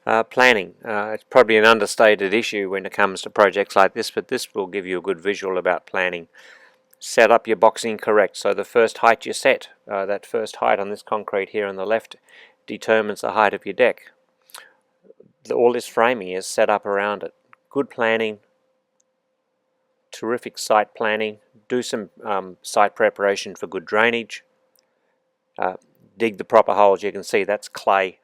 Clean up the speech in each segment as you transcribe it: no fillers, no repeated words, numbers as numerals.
Planning. It's probably an understated issue when it comes to projects like this, but this will give you a good visual about planning. Set up your boxing correct. So the first height you set, that first height on this concrete here on the left, determines the height of your deck. All this framing is set up around it. Good planning, terrific site planning. Do some site preparation for good drainage. Dig the proper holes. You can see that's clay.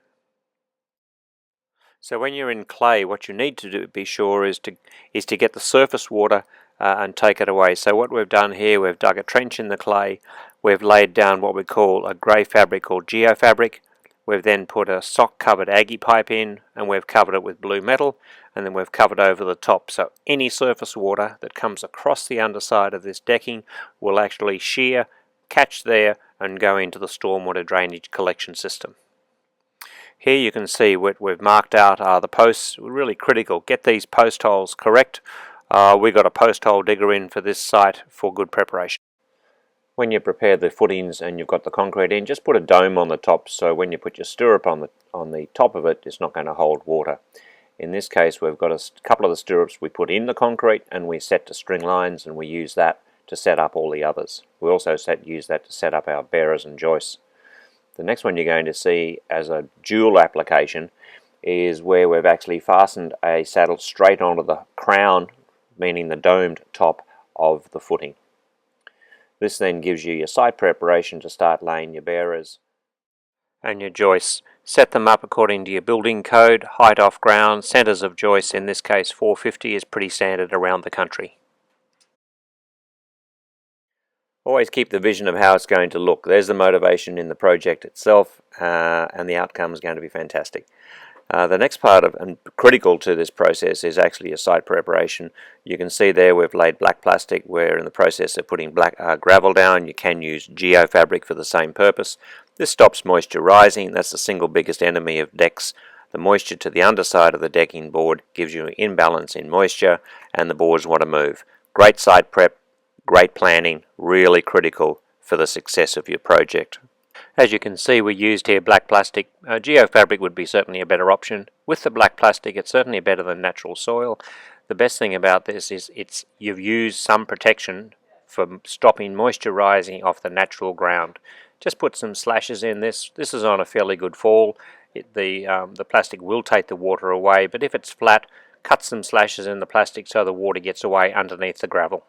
So when you're in clay, what you need to do, be sure, is to get the surface water and take it away. So what we've done here, we've dug a trench in the clay, we've laid down what we call a grey fabric called geofabric. We've then put a sock-covered Aggie pipe in, and we've covered it with blue metal, and then we've covered over the top. So any surface water that comes across the underside of this decking will actually shear, catch there, and go into the stormwater drainage collection system. Here you can see what we've marked out are the posts. Really critical. Get these post holes correct. We've got a post hole digger in for this site for good preparation. When you prepare the footings and you've got the concrete in, just put a dome on the top, so when you put your stirrup on the top of it, it's not going to hold water. In this case, we've got a couple of the stirrups we put in the concrete, and we set to string lines, and we use that to set up all the others. We also use that to set up our bearers and joists. The next one you're going to see as a dual application is where we've actually fastened a saddle straight onto the crown, meaning the domed top of the footing. This then gives you your site preparation to start laying your bearers and your joists. Set them up according to your building code, height off ground, centres of joists, in this case 450 is pretty standard around the country. Always keep the vision of how it's going to look. There's the motivation in the project itself, and the outcome is going to be fantastic. The next part of, and critical to this process, is actually your site preparation. You can see there we've laid black plastic. We're in the process of putting black gravel down. You can use geofabric for the same purpose. This stops moisture rising. That's the single biggest enemy of decks. The moisture to the underside of the decking board gives you an imbalance in moisture, and the boards want to move. Great site prep, great planning, really critical for the success of your project. As you can see, we used here black plastic. Geofabric would be certainly a better option. With the black plastic, it's certainly better than natural soil. The best thing about this is you've used some protection for stopping moisture rising off the natural ground. Just put some slashes in this. This is on a fairly good fall. The plastic will take the water away, but if it's flat, cut some slashes in the plastic so the water gets away underneath the gravel.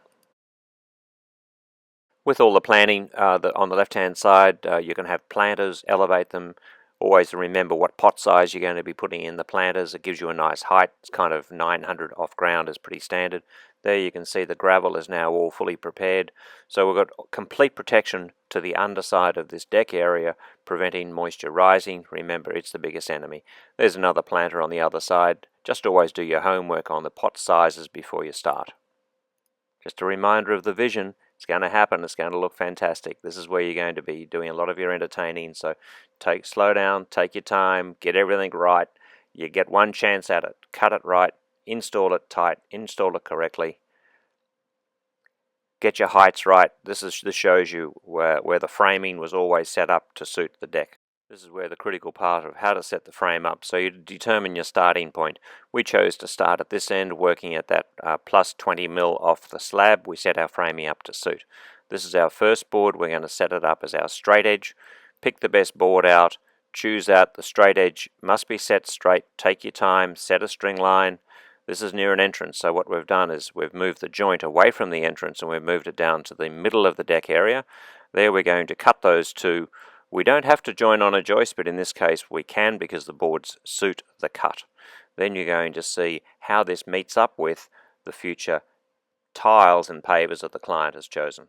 With all the planning on the left-hand side, you can have planters, elevate them. Always remember what pot size you're going to be putting in the planters. It gives you a nice height. It's kind of 900 off ground is pretty standard. There you can see the gravel is now all fully prepared. So we've got complete protection to the underside of this deck area, preventing moisture rising. Remember, it's the biggest enemy. There's another planter on the other side. Just always do your homework on the pot sizes before you start. Just a reminder of the vision. It's going to happen. It's going to look fantastic. This is where you're going to be doing a lot of your entertaining. So slow down, take your time, get everything right. You get one chance at it. Cut it right, install it tight, install it correctly. Get your heights right. This shows you where the framing was always set up to suit the deck. This is where the critical part of how to set the frame up. So you determine your starting point. We chose to start at this end, working at that plus 20 mil off the slab. We set our framing up to suit. This is our first board. We're going to set it up as our straight edge. Pick the best board out. Choose out the straight edge. Must be set straight. Take your time. Set a string line. This is near an entrance, so what we've done is we've moved the joint away from the entrance and we've moved it down to the middle of the deck area. There we're going to cut those two. We don't have to join on a joist, but in this case we can because the boards suit the cut. Then you're going to see how this meets up with the future tiles and pavers that the client has chosen.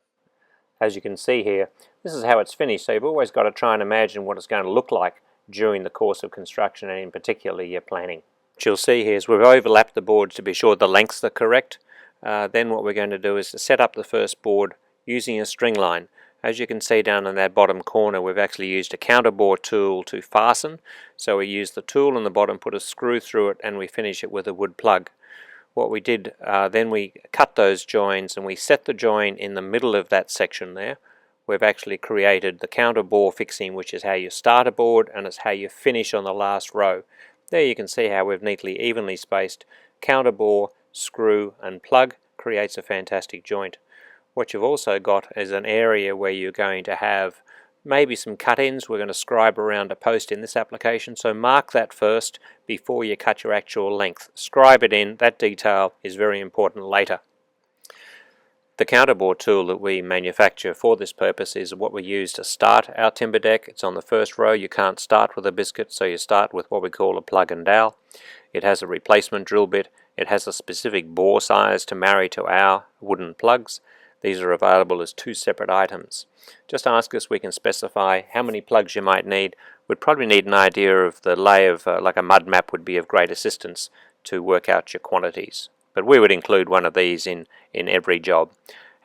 As you can see here, this is how it's finished, so you've always got to try and imagine what it's going to look like during the course of construction, and in particular your planning. What you'll see here is we've overlapped the boards to be sure the lengths are correct. Then what we're going to do is to set up the first board using a string line. As you can see down in that bottom corner, we've actually used a counterbore tool to fasten. So we use the tool in the bottom, put a screw through it, and we finish it with a wood plug. What we did, then we cut those joins and we set the join in the middle of that section there. We've actually created the counterbore fixing, which is how you start a board and it's how you finish on the last row. There you can see how we've neatly evenly spaced counterbore, screw and plug. Creates a fantastic joint. What you've also got is an area where you're going to have maybe some cut-ins. We're going to scribe around a post in this application, so mark that first before you cut your actual length. Scribe it in. That detail is very important later. The counterbore tool that we manufacture for this purpose is what we use to start our timber deck. It's on the first row. You can't start with a biscuit, so you start with what we call a plug and dowel. It has a replacement drill bit. It has a specific bore size to marry to our wooden plugs. These are available as two separate items. Just ask us, we can specify how many plugs you might need. We'd probably need an idea of the lay of, like a mud map would be of great assistance to work out your quantities. But we would include one of these in every job.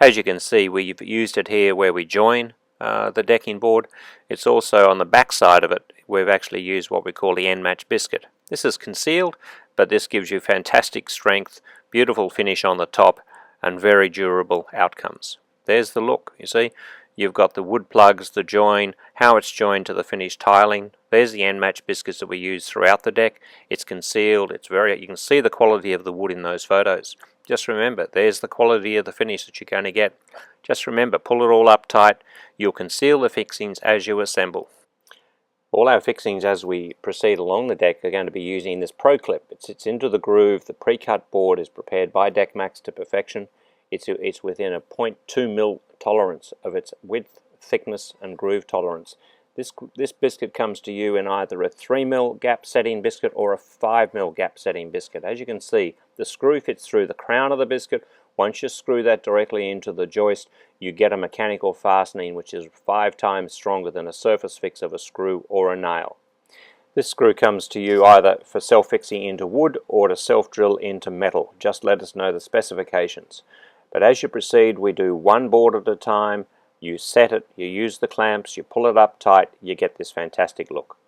As you can see, we've used it here where we join the decking board. It's also on the back side of it. We've actually used what we call the end match biscuit. This is concealed, but this gives you fantastic strength, beautiful finish on the top, and very durable outcomes. There's the look, you see. You've got the wood plugs, the join, how it's joined to the finished tiling. There's the end match biscuits that we use throughout the deck. It's concealed, you can see the quality of the wood in those photos. Just remember, there's the quality of the finish that you're going to get. Just remember, pull it all up tight. You'll conceal the fixings as you assemble. All our fixings as we proceed along the deck are going to be using this Pro Clip. It sits into the groove. The pre-cut board is prepared by DeckMax to perfection. It's within a 0.2 mil tolerance of its width, thickness and groove tolerance. This biscuit comes to you in either a 3 mil gap setting biscuit or a 5 mil gap setting biscuit. As you can see, the screw fits through the crown of the biscuit. Once you screw that directly into the joist, you get a mechanical fastening which is 5 times stronger than a surface fix of a screw or a nail. This screw comes to you either for self-fixing into wood or to self-drill into metal. Just let us know the specifications. But as you proceed, we do one board at a time. You set it, you use the clamps, you pull it up tight, you get this fantastic look.